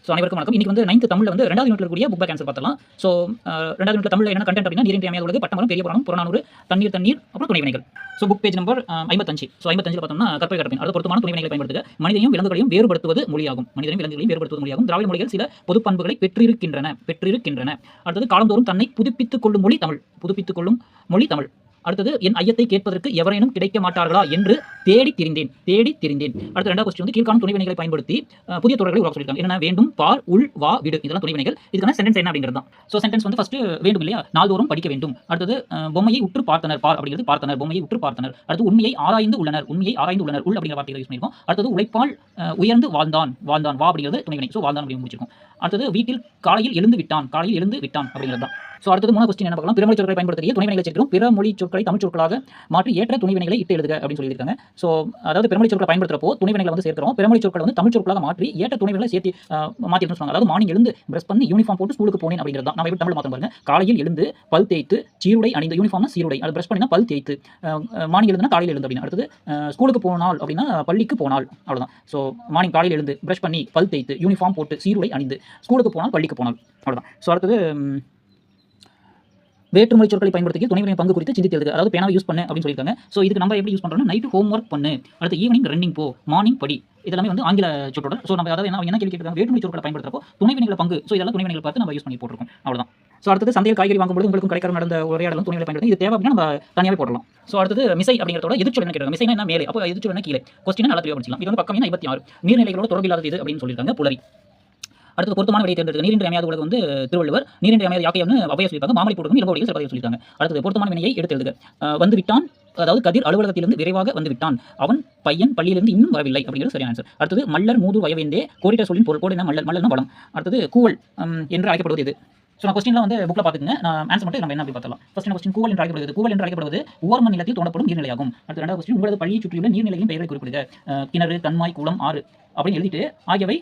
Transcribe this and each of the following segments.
So அனைவருக்கும் வணக்கம். இன்னைக்கு வந்து 9th தமிழ்ல வந்து 2வது யூனிட்ல இருக்கக்கூடிய புக் பேக் ஆன்சர் பார்த்தலாம். ஸோ 2வது யூனிட்ல தமிழ்ல என்ன கண்டென்ட் அப்படின்னா நீரின்றி அமையாத உலகு, பட்டமரம், பெரிய புராணம், புறநானூறு, தண்ணீர் அப்புறம் துணைவினைகள். So book page number 55. So 55 பார்த்தோம்னா கற்பை கடப்பின் அது பொருத்தமான துணைவினைகளை பயன்படுத்துக. மனிதனையும் விலங்குகளையும் வேறுபடுத்துவது மொழியாகும். திராவிட மொழிகள் சில பொது பண்புகளை பெற்றிருக்கின்றன. அடுத்தது காலந்தோறும் தன்னை புதுப்பித்துக் கொள்ளும் மொழி தமிழ். அடுத்தது என் ஐயத்தை கேட்பதற்கு எவரேனும் கிடைக்க மாட்டார்களா என்று தேடி திரிந்தேன். அடுத்த 2வது கொஸ்டின் வந்து கீழ்காணும் துணைவினைகளை பயன்படுத்தி புதிய தொடர்களை உருவாக்க சொல்லியிருக்காங்க. என்னன்னா வேண்டும், பார், உள், வா, விடு, இதெல்லாம் துணைவினைகள். இதுக்கான சென்டென்ஸ் என்ன அப்படிங்கிறது தான். ஸோ சென்டென்ஸ் வந்து ஃபர்ஸ்ட் வேண்டும் இல்லையா, நாள்தோறும் படிக்க வேண்டும். அடுத்தது பொம்மையை உற்று பார்த்தனர், பார் அப்படிங்கிறது பார்த்தனர், பொம்மையை உற்று பார்த்தனர். அடுத்து உண்மையை ஆராய்ந்து உள்ளனர், உள் அப்படிங்கிற வார்த்தைகளை யூஸ் பண்ணியிருக்கோம். அடுத்தது உழைப்பால் உயர்ந்து வாழ்ந்தான், வா அப்படிங்கிறது துணைவினை. ஸோ வாழ்ந்தான் அப்படின்னு முடிச்சிருக்கோம். அடுத்தது வீட்டில் காலையில் எழுந்து விட்டான் அப்படிங்கிறது தான். ஸோ அடுத்தது 3வது கொஸ்டின் என்ன பார்க்கலாம், பிறமொழி சொற்களை பயன்படுத்திய துணைவினைகளை சேர்க்கிறோம். பிறமொழி சொற்களை தமிழ் சொற்களாக மாற்றி ஏற்ற துணைவினைகளை இட்டு எழுதுக அப்படின்னு சொல்லியிருக்காங்க. ஸோ அதாவது பிறமொழி சொற்களை பயன்படுத்துறப்போ துணைவினைகளை வந்து சேர்க்கிறோம். பிறமொழி சொற்களை வந்து தமிழ் சொற்களாக மாற்றி ஏற்ற துணைவினைகளை சேர்த்து மாற்றி சொல்லுவாங்க. அதாவது மார்னிங் எழுந்து பிரஷ் பண்ணி யூனிஃபார்ம் போட்டு ஸ்கூலுக்கு போனேன் அப்படிங்கிறது தான். நம்ம எப்படி தமிழ் மாற்றம் பாருங்க, காலையில் எழுந்து பல் தேய்த்து சீருடை அணிந்த, யூனிஃபார்ம்னா சீருடை, அது பிரஷ் பண்ணினா பல் தேய்த்து, மார்னிங் எழுதுனா காலையில் எழுந்து அப்படின்னு. அடுத்தது ஸ்கூலுக்கு போனால் அப்படின்னா பள்ளிக்கு போனால், அவ்வளோதான். ஸோ மார்னிங் காலையில் எழுந்து பிரஷ் பண்ணி பல் தேய்த்து யூனிஃபார்ம் போட்டு சீருடை அணிந்து ஸ்கூலுக்கு போனால் பள்ளிக்கு போனால், அவ்வளோதான். ஸோ அடுத்தது வேற்றுமொழி சொற்களை பயன்படுத்தி துணைவினை பங்கு குறித்து சிந்தித்து எழுதுக. அதாவது பேனாவை யூஸ் பண்ணு அப்படின்னு சொல்லியிருக்காங்க. ஸோ இதுக்கு நம்ம எப்படி யூஸ் பண்ணுறோம்னா நைட்டு ஹோம் ஒர்க் பண்ணு, அடுத்து ஈவினிங் ரன்னிங் போ, மார்னிங் படி, இதெல்லாமே வந்து ஆங்கில சொற்றொடர். ஸோ நம்ம அதாவது என்ன கேள்வி கேட்குறாங்க, வேற்றுமொழி சொற்களை பயன்படுத்துறப்போ துணைவினைகளை பங்கு. ஸோ இதெல்லாம் துணைவினைகளை பார்த்து நம்ம யூஸ் பண்ணி போட்டுருக்கோம், அவ்வளோதான். ஸோ அடுத்தது சந்தையில் காய்கறி வாங்கும்போது உங்களுக்கும் கடைக்காரர் நடந்த உரையாடலும் துணைவினை பயன்படுத்தி இது தேவை அப்படின்னா நம்ம தனியாகவே போடலாம். ஸோ அடுத்தது மிசை அப்படிங்கிறதோட எதிர்ச்சொல் என்ன கேட்குறாங்க, மிசைனா என்ன மேலே, அப்போ எதிர்ச்சொல் என்ன கீழே. கொஸ்டின் நல்லா தெளிவாக படிச்சிக்கலாம். இது வந்து பக்கம் 56 நீர்நிலைகளோட தொடர்பில்லாதது இது அப்படின்னு சொல்லியிருக்காங்க, புலரி. அடுத்து பொருத்தமான விடையை தேர்ந்தெடுக்க. நீரின்றி அமையாத உலகு வந்து திருவள்ளுவர், நீரின்றி அமையாத யாக்கையம்னு ஔவையார் சொல்லியிருக்காங்க. மாமலை போட்டுக்கும் இளங்கோவடிகள் சிலப்பதிகாரம் சொல்லியிருக்காங்க. அடுத்தது பொருத்தமான வினையை எடுத்து எழுதுக. வந்து விட்டான், அதாவது கதிர் அலுவலகத்திலிருந்து விரைவாக வந்து விட்டான், அவன் பையன் பள்ளியிலிருந்து இன்னும் வரவில்லை அப்படிங்கிறது சரியான ஆன்சர். அடுத்தது மல்லர் மூது வயவேந்தே கோடிட்ட சொல்லின் பொருள் என்ன, மல்லர்னா வளம். அடுத்தது கூவல் என்று அழைக்கப்படுவது இது. ஸோ நான் கொஸ்டின்லாம் வந்து புக்கில் பார்த்துக்குங்க, நான் ஆன்சர் மட்டும் நம்ம என்ன அப்படி பார்த்தலாம். ஃபர்ஸ்ட் கொஸ்டின் கூவல் என்று அழைக்கப்படுவது ஓர்ம நிலத்தில் தோண்டப்படும் நீர்நிலையாகும். அடுத்த 2வது கொஸ்டின் உங்களது பள்ளியை சுற்றியுள்ள நீர்நிலையின் பெயரை குறிப்பிடுக. கிணறு, கண்மாய், குளம், ஆறு அப்படின்னு எழுதிட்டு ஆகியவை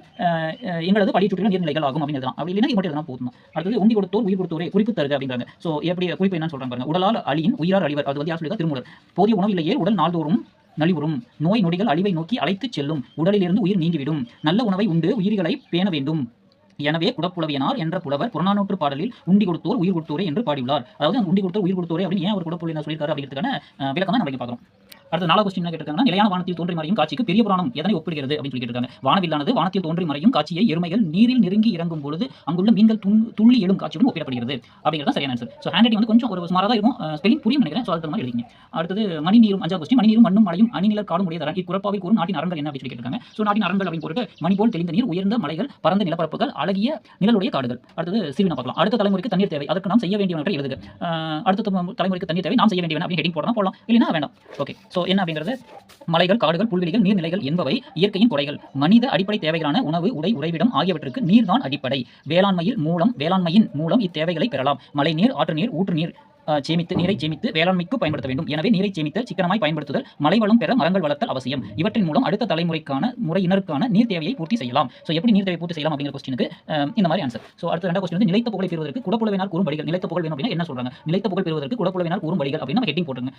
எங்களது பள்ளியை சுற்றியுள்ள நீர்நிலைகள் ஆகும் அப்படின்னு எழுதலாம். அப்படி இல்லைன்னா இது மட்டும் எதுனா போதும். அடுத்தது உண்டி கொடுத்தோர் உயிர் கொடுத்தோரே குறிப்பு தருக அப்படிங்கிறாங்க. ஸோ எப்படி குறிப்பு என்னன்னு சொல்றாங்க பாருங்க, உடலால் அழியின் உயிரார் அழிவர். அது வந்து யார் சொல்லியிருக்கா, திருமூலர். போதிய உணவு இல்லையே உடல் நாள்தோறும் நலிவுறும், நோய் நொடிகள் அழிவை நோக்கி அழைத்துச் செல்லும், உடலிலிருந்து உயிர் நீங்கிவிடும், நல்ல உணவை உண்டு உயிர்களை பேண வேண்டும், எனவே குடப்புலவியனார் என்ற புலவர் புறநானூற்று பாடலில் உண்டி கொடுத்தோர் உயிர் கொடுத்தோரே என்று பாடியுள்ளார். அதாவது அந்த உண்டி கொடுத்தோர் உயிர் கொடுத்தோரே அப்படின்னு ஏன் அவர் குடப்புலவியனார் சொல்லியிருக்காரு அப்படிங்கிறதுக்கான விளக்கம் தான் நம்ம பார்க்குறோம். அடுத்த 4வது கொஸ்டின் என்ன கேட்டிருக்காங்கன்னா, நிலையான வானத்தில் தோன்றி மறையும் காட்சிக்கு பெரிய புராணம் எதனை ஒப்பிடுகிறது அப்படின்னு சொல்லி கேட்டிருக்காங்க. வானவில்லானது வானத்தில் தோன்றி மறையும் காட்சியை எருமைகள் நீரில் நெருங்கி இறங்கும் பொழுது அங்குள்ள மீன்கள் துள்ளி எழும் காட்சியுடன் ஒப்பிடப்படுகிறது அப்படிங்கிறது சரியான ஆன்சர். ஸோ ஹேண்ட் ரைட்டிங் வந்து கொஞ்சம் ஒரு சுமாராக தான் இருக்கும், ஸ்பெல்லிங் புரியும் நினைக்கிறேன். ஸோ அதுக்கு மாதிரி எழுதிங்க. அடுத்தது மணி நீரும் 5வது கொஸ்டின், மணி நீரும் மண்ணும் மழையும் அணிநிலர் காடும் உடையதரன் இக்குறப்பாவில் கூறும் நாட்டின் அரண்கள் என்ன அப்படின்னு சொல்லி கேட்டிருக்காங்க. ஸோ நாட்டின் அரண்கள் அப்படின்னு போட்டு மணி போல் தெளிந்த நீர், உயர்ந்த மலைகள், பரந்த நிலப்பரப்புகள், அழகிய நிழலுடைய காடுகள். அடுத்தது சிறுவினா பார்க்கலாம். அடுத்த தலைமுறைக்கு தண்ணீர் தேவை, அதற்கு நாம் செய்ய வேண்டியவற்றை எழுதுக. அடுத்த தலைமுறைக்கு தண்ணீர் தேவை, நாம் செய்ய வேண்டியவன் அப்படின்னு ஹெட்டிங் போடலாம், இல்லைன்னா வேண்டாம். ஓகே, ஸோ என்ன அப்படிங்கிறது, மலைகள், காடுகள், புல்வெளிகள், நீர்நிலைகள் என்பவை இயற்கையின் கொடைகள். மனித அடிப்படை தேவைகளான உணவு, உடை, உறைவிடம் ஆகியவற்றுக்கு நீர்தான் அடிப்படை. வேளாண்மையின் மூலம் இத்தேவைகளை பெறலாம். மழை நீர், ஆற்று நீர், ஊற்று நீர் நீரை சேமித்து வேளாண்மைக்கு பயன்படுத்த வேண்டும். எனவே நீரை சேமித்தல், சிக்கனமாய் பயன்படுத்துதல், மழை வளம் பெற மரங்கள் வளர்த்தல் அவசியம். இவற்றின் மூலம் அடுத்த முறையினருக்கான நீர் தேவையை பூர்த்தி செய்யலாம். ஸோ எப்படி நீர் தேவை பூர்த்தி செய்யலாம் அப்படிங்கிற கொஸ்டினுக்கு இந்த மாதிரி ஆன்சர். ஸோ அடுத்த 2வது கொஸ்டின் வந்து நிலைத்த புகழை பெறுவதற்கு குடப்புலவினால் கூறும் வழிகள். நிலைத்த புகழ் வேணும் அப்படின்னா என்ன சொல்றாங்க, நிலைத்த புகழ் பெறுவதற்கு குடப்புலவினால் கூறும் வழிகள் அப்படின்னு நம்ம ஹெட்டிங் போட்டுருங்க.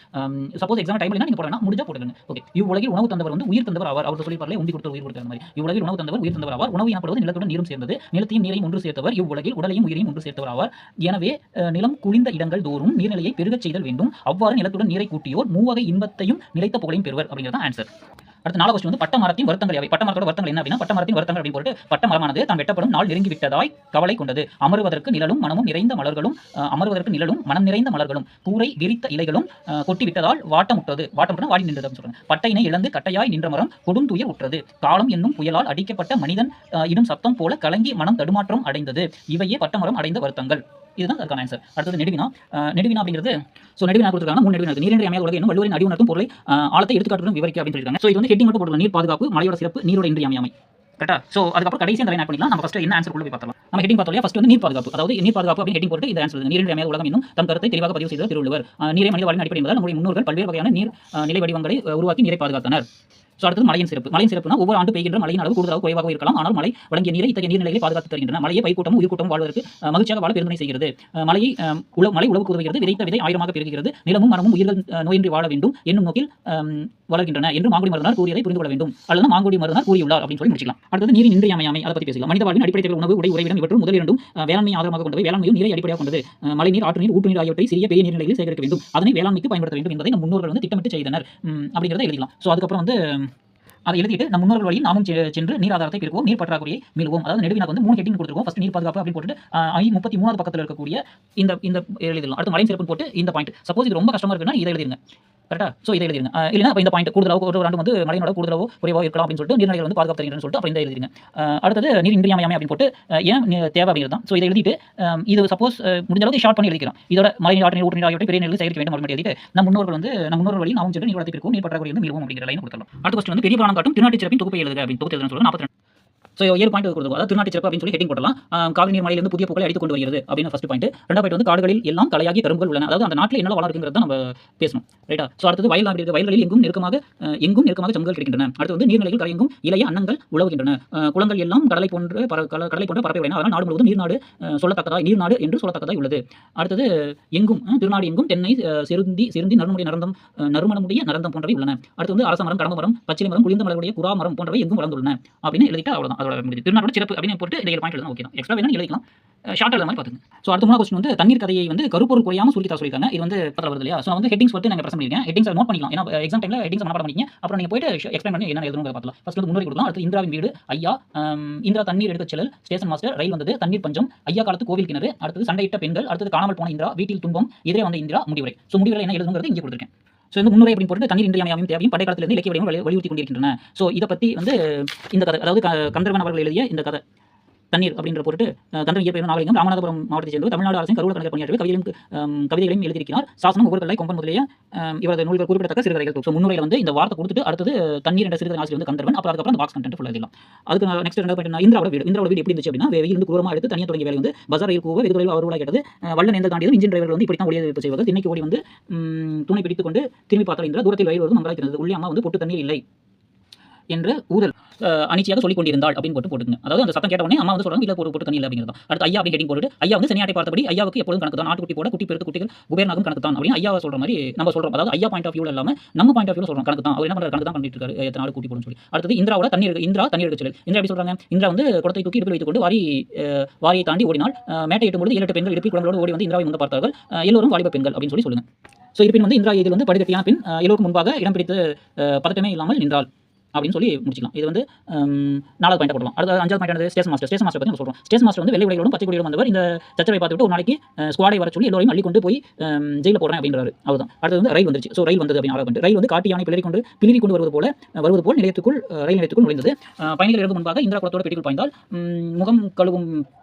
சப்போஸ் எக்ஸாம் டைம்ல நீங்க போடணும், முடிஞ்சா போட்டுருங்க. ஓகே, இவ்வுலகில் உணவு தந்தவர் வந்து உயிர் தந்தவர் ஆவார். அவர் சொல்லிப்பார்ல உண்டி கொடுத்த உயிர் கொடுத்த மாதிரி, இவ்வுலகில் உணவு தந்தவர் உயிர் தந்தவர் ஆவார். உணவு எனப்படுவது நிலத்துடன் நீரும் சேர்ந்தது, நிலத்தையும் நீரையும் ஒன்று சேர்த்தவர். இவ்வுலகில் உடலையும் உயிரையும் ஒன்று சேர்த்தவர் ஆவார். எனவே நிலம் குளிர்ந்த இடங்கள் தோறும் நீர்நிலையை பெருகச் செய்தல் வேண்டும். அவ்வாறு நிலத்துடன் நீரை கூட்டியோர் மூவகை இன்பத்தையும் நிலைத்த புகழையும் பெறுவர் அப்படிங்கிறது ஆன்சர். அடுத்த 4வது கொஸ்டின் வந்து பட்ட மரத்தின் வருத்தங்கள் யாவை. பட்ட மரத்தோட வருத்தங்கள் என்ன அப்படின்னா, பட்ட மரத்தின் வருத்தங்கள் அப்படின்னு போட்டு பட்ட மரமானது தான் வெட்டப்படும் நாள் நெருங்கி விட்டதாய் கவலை கொண்டது. அமர்வதற்கு நிழலும் மனமும் நிறைந்த மலர்களும் கூரை விரித்த இலைகளும் கொட்டி விட்டதால் வாட்டமுட்டது. வாட்டமுட்டது வாடி நின்றது அப்படின்னு சொல்றாங்க. பட்டையினை இழந்து கட்டையாய் நின்ற மரம் கொடும் துயர் உற்றது. காலம் என்னும் புயலால் அடிக்கப்பட்ட மனிதன் இடும் சத்தம் போல கலங்கி மனம் தடுமாற்றம் அடைந்தது. இவையே பட்ட மரம் அடைந்த வருத்தங்கள். இதுதான் அதற்கான ஆன்சர். அடுத்தது நெடுவினா அப்படிங்கிறது. ஸோ நெடுவினா கொடுத்துருக்காங்க, 3 நெடுவினா இருக்கு. நீரின்றி அமையாத உலகு என்னும் வள்ளுவரின் அடி உணர்த்தும் பொருளை ஆழத்தை எடுத்துக்காட்டுடன் விவரிக்க அப்படின்னு சொல்லியிருக்காங்க. ஸோ இது வந்து ஹெட்டிங் மட்டும் போட்டுருக்காங்க, நீர் பாதுகாப்பு, மலையோட சிறப்பு, நீரோட இன்றி அமையாமை. கரெக்டா? ஸோ அதுக்கப்புறம் கடைசி அந்த லைன் ஆட் பண்ணிக்கலாம். நம்ம ஃபர்ஸ்ட் என்ன ஆன்சர் போய் பார்த்தலாம். நம்ம ஹெட்டிங் பார்த்தோம், ஃபர்ஸ்ட் வந்து நீர் பாதுகாப்பு, அதாவது நீர் பாதுகாப்பு அப்படின்னு ஹெட்டிங் போட்டு இந்த ஆன்சர் நீரின்றி அமையாத உலகம் என்னும் தம் கருத்தை தெளிவாக பதிவு செய்த திருவள்ளுவர். நீரை மனித வாழ்வின் அடிப்படை என்பதால் நம்முடைய முன்னோர்கள் பல்வேறு வகையான நீர் நிலை வடிவங்களை உருவாக்கி நீரை பாதுகாத்தனர். ஸோ அடுத்தது மழையின் சிறப்பு. மழையின் சிறப்புனா ஒவ்வொரு ஆண்டு பெய்கின்ற மழையின் அளவு கூடுதலாக குறைவாக இருக்கலாம். ஆனால் மழை வழங்கிய நீரை இத்தகைய நீர்நிலைகளை பாதுகாத்து தருகின்றன. மழையை பயிர்க்கூட்டமும் உயிர்க்கூட்டமும் வாழ்வதற்கு மகிழ்ச்சியாக வாழ பெருந்துணை செய்கிறது. மழையை மழை உழவுக்கு உதவுகிறது. விதைத்த விதை ஆயிரமாக பெருகிறது. நிலமும் மரமும் உயிர்கள் நோயின்றி வாழ வேண்டும் என்னும் நோக்கில் வளர்கின்றன என்று மாங்குடி மருந்தார் கூறியதை புரிந்து கொள்ள வேண்டும். அல்லது மாங்குடி மருந்தார் கூறியுள்ளார் அப்படின்னு சொல்லி முடிச்சிக்கலாம். அடுத்தது நீரின் இன்றியமையாமை, அதை பற்றி பேசலாம். மனித வாழ்வின் அடிப்படை தேவை உணவு, உடை, உறைவிடம் இவற்றும் முதல் இரண்டும் வேளாண்மை ஆதாரமாக கொண்டவை. வேளாண்மையும் நீரை அடிப்படையாக கொண்டது. மழை நீர், ஆற்று நீர், ஊற்று நீர் ஆகியவற்றை சிறிய பெரிய நீர்நிலைகளில் சேகரிக்க வேண்டும். அதனை வேளாண்மைக்கு பயன்படுத்த வேண்டும் என்பதை நம் முன்னோர்கள் திட்டமிட்டு செய்தனர் அப்படிங்கிறத எழுதிக்கலாம். ஸோ அதுக்கப்புறம் அதை எழுதிட்டு நம் முன்னோர்கள் வழியில் நாமும் சென்று நீர் ஆதாரத்தை பெருக்குவோம், நீர் பற்றாக்குறையை மீளுவோம். அதாவது நெடுவினாக்கு 3 ஹெட்டிங் கொடுத்துருக்கோம். ஃபர்ஸ்ட் நீர் பாதுகாப்பு அப்படின்னு போட்டு 33வது பக்கத்தில் இருக்கக்கூடிய இந்த எழுதிடலாம். அடுத்து மழையின் சிறப்பு போட்டு இந்த பாயிண்ட். சப்போஸ் இது ரொம்ப கஷ்டமா இருக்குன்னா இதை எழுதிருங்க. கரெக்டா? ஸோ இதை எழுதிருங்க. இல்லைன்னா அப்போ இந்த பாயிண்ட் கூடுதலாக ஒரு ஆண்டு மழையோட கூடுதலாவோ குறைவோ இருக்கலாம் அப்படின்னு சொல்லிட்டு நீர்நிலைகள் பாதுகாப்பு தருகிறேன்னு சொல்லிட்டு அப்புறம் இந்த எழுதிருங்க. அடுத்தது நீர் இன்றியமையாமை அப்படின்னு போட்டு ஏன் தேவை அப்படிங்கிறது தான். ஸோ இதை எழுதிட்டு இது சப்போஸ் முடிஞ்ச அளவுக்கு ஷார்ட் பண்ணி எழுதிக்கலாம். இதோட மழை ஆற்று நீர், ஊற்று நீர் ஆகியவற்றை பெரிய நீரில் சேகரிக்க வேண்டும் அப்படின்னு எழுதிட்டு நம் முன்னோர்கள் வழி நாமும் சென்று நீர் வளத்தை பெருக்கும், நீர் பற்றாக்குறை மீளுவோம் அப்படிங்கிற லைன் கொடுத்துடலாம். அடுத்த கொஸ்டின் பெரிய புராணம் காட்டும் திருநாட்டு சிறப்பின் தொகுப்பை எழுதுக அப்படின்னு தொகுத்து எழுதுன்னு சொல்லுங்க. 42. ஸோ 7 பாயிண்ட் கொடுத்துருக்கோம். அதாவது திருநாட்டு சிறப்பு அப்படின்னு சொல்லி ஹெட்டிங் போடலாம். காவிரி நீர் மலையிலிருந்து புதிய பூக்களை அடித்துக் கொண்டு வருகிறது அப்படின்னு ஃபர்ஸ்ட் பாயிண்ட். ரெண்டாவது பாயிண்ட் காடுகளில் எல்லாம் கலையாகி கரும்புகள் உள்ளன. அதாவது அந்த நாட்டில் என்ன வளம் இருக்குங்கிறத நம்ம பேசணும். ரைட்டா? ஸோ அடுத்தது வயல்களில் எங்கும் நெருக்கமாக சங்குகள் கிடைக்கின்றன. அடுத்து நீர்நிலைகள் கரையெங்கும் இளைய அன்னங்கள் உழவுகின்றன. குளங்கள் எல்லாம் கடலை போன்ற பரப்பை உடையன. அதனால் நாடு முழுவதும் நீர்நாடு என்று சொல்லத்தக்கதாய் உள்ளது. அடுத்தது எங்கும் திருநாடு எங்கும் தென்னை, செருந்தி, நறுமணமுடைய நரந்தம் போன்றவை உள்ளன. அடுத்து அரச மரம், கடம்ப மரம், பச்சிலை மரம், குளிர்ந்த மலருடைய புறா மரம் போன்றவை எங்கும் வளர்ந்துள்ளன அப்படின்னு எழுதிட்டு அவ்வளவுதான். திருநாட்டோட சிறப்பு அப்படின்னு போட்டு இந்த 7 பாயிண்ட் எழுதலாம். ஓகே தான். எக்ஸ்ட்ரா வேணும் எழுதிக்கலாம். ஷார்ட் எழுத மாதிரி பார்த்துங்க. ஸோ அடுத்த 3 கொஸ்டின் தண்ணீர் கதையை கருப்பொருள் குறையாமல் சுருக்கி தர சொல்லியிருக்காங்க. இது பத்திரம் வருது இல்லையா? ஸோ ஹெட்டிங்ஸ் போட்டு நாங்கள் பிரசன்ட் பண்ணிருக்கேன். ஹெட்டிங்ஸ் நோட் பண்ணிக்கலாம். ஏன்னா எக்ஸாம் டைம்ல ஹெட்டிங்ஸ் மனப்பாடம் பண்ணிக்கங்க. அப்புறம் நீங்க போயிட்டு எக்ஸ்பிளைன் பண்ணி என்ன எழுதணும் பார்க்கலாம். ஃபர்ஸ்ட் முன்னுரை கொடுக்கலாம். அடுத்து இந்திராவின் வீடு, ஐயா, இந்திரா தண்ணீர் எடுக்கச் செல்லல், ஸ்டேஷன் மாஸ்டர், ரயில் வந்தது, தண்ணீர் பஞ்சம், ஐயா காலத்து கோவில் கிணறு, அடுத்தது சண்டையிட்ட பெண்கள், அடுத்தது காணாமல் போன இந்திரா, வீட்டில் துன்பம், எதிரே வந்த இந்திரா, முடிவுரை. ஸோ முடிவுரை என்ன எழுதுங்கிறது இங்கே கொடுத்துருக்கேன். ஸோ முன்னுரை அப்படின்னு போட்டு தண்ணீர் இன்றியமையாமையும் தேவையும் படை காலத்திலிருந்து இலக்கிய வடிவம் வலியுறுத்தி கொண்டிருக்கின்றன. ஸோ இதை பற்றி இந்த கதை, அதாவது கந்தர்வன் அவர்கள் எழுதிய இந்த கதை தண்ணீர் அப்படின்ற பொருட்டு கந்தன் இயற்பெயர் நாகலிங்கம் ராமநாதபுரம் மாவட்டத்தை சேர்ந்தவர். தமிழ்நாடு அரசின் கருவூல கணக்கு பணியாற்றி கவிதைகளையும் எழுதியிருக்கிறார். சாசனம் ஒவ்வொரு கல்லை கொம்பன் முதலிய இவரது நூல்கள் குறிப்பிடத்தக்க சிறுகதைகள். ஸோ முன்னுரையில் இந்த வார்த்தை கொடுத்துட்டு அடுத்தது தண்ணீர் என்ற சிறுகதை ஆசிரியர் கந்தர்வன். அப்புறம் அதுக்கப்புறம் அந்த பாக்ஸ் கண்டென்ட் ஃபுல்லாக எழுதலாம். அதுக்கு நெக்ஸ்ட் ரெண்டாவது பாயிண்ட் இந்திராவோட வீடு எப்படி இருந்துச்சு அப்படின்னா வெயில் குரூரமாக எடுத்து தனியாக தொடங்கிய வேலை பஜார் ரயில் கூவ வெகு தொலைவில் அவர்களாக கேட்டது. வல்ல நேர்ந்த தாண்டியது இன்ஜின் டிரைவர்கள் இப்படித்தான் ஓடியது செய்வார்கள். திண்ணைக்கு ஓடி துணை பிடித்துக் கொண்டு திரும்பி பார்த்தால் இந்திரா தூரத்தில் ரயில் வருவது மங்களாய் உள்ளே அம்மா பொட்டு தண்ணீர் இல்லை என்று ஊதல் அனிச்சையாக சொல்லிக் கொண்டிருந்தாள் அப்படின்னு போட்டுங்க. அதாவது அந்த சத்தம் கேட்ட உடனே அம்மா சொல்றாங்க இல்ல போட்டு தண்ணி இல்லை அப்படிங்கிறது. அடுத்து ஐயா அப்படி ஹெட்டிங் போட்டு ஐயா சனியாட்டை பார்த்தபடி ஐயாவுக்கு எப்பொழுதும் கணக்கு தான். நாட்டுக்குட்டி போட குட்டி பெருக்கு குட்டிகள் குபேரனாகும் கணக்கு தான் அப்படின்னு ஐயாவை சொல்ற மாதிரி நம்ம சொல்றோம். அதாவது ஐயா பாயிண்ட் ஆஃப் வியூல இல்லாம நம்ம பாயிண்ட் ஆஃப் வியூல சொல்றோம் கணக்கு தான். அவர் என்ன பண்றாரு கணக்கு தான் பண்ணிட்டு இருக்காரு எத்தனை நாள் கூட்டி போடுன்னு சொல்லி. அடுத்தது இந்திரா தண்ணீர் எடுக்க சொல்லல். இந்திரா எப்படி சொல்றாங்க? இந்திரா குடத்தை தூக்கி இடுப்பில் வைத்துக் கொண்டு வாரியை தாண்டி ஓடினால் மேட்டை எட்டும்பொழுது 7 பெண்கள் இடுப்பில் குழந்தையோடு ஓடி வந்து இந்திராவை பார்த்தார்கள். எல்லோரும் வாலிப பெண்கள் அப்படின்னு சொல்லுங்க. ஸோ இருப்பின் இந்திரா இதில் படுகட்டியான பின் எல்லோருக்கும் முன்பாக இடம் பிடித்து பதட்டமே இல்லாமல் நின்றாள் அப்படின்னு சொல்லி முடிச்சிக்கலாம். இது 4வது பாயிண்ட் போடலாம். அடுத்து 5வது பாயிண்ட் ஸ்டேஷன் மாஸ்டர் பற்றி நம்ம சொல்றோம். ஸ்டேஷன் மாஸ்டர் வெள்ளை உடைகளோடும் பச்சை கொடியோடும் வந்தவர். இந்த சச்சரவை பார்த்துட்டு ஒரு நாளைக்கு ஸ்குவாடை வர சொல்லி எல்லோரையும் அள்ளி கொண்டு போய் ஜெயில போடுறேன் அப்படின்றாரு. அதுதான். அடுத்து ரயில் வந்துருச்சு. ஸோ ரயில் வந்தது அப்படின்னு 6வது பாயிண்ட். ரயில் காட்டு யானை பிளறி கொண்டு வருவது போல் ரயில் நிலையத்துக்குள் நுழைந்தது. பயணிகள் எழுந்து முன்பாக இந்திரா குளத்தோட பெட்டிக்குள் பாய்ந்தால் முகம் கழுவும்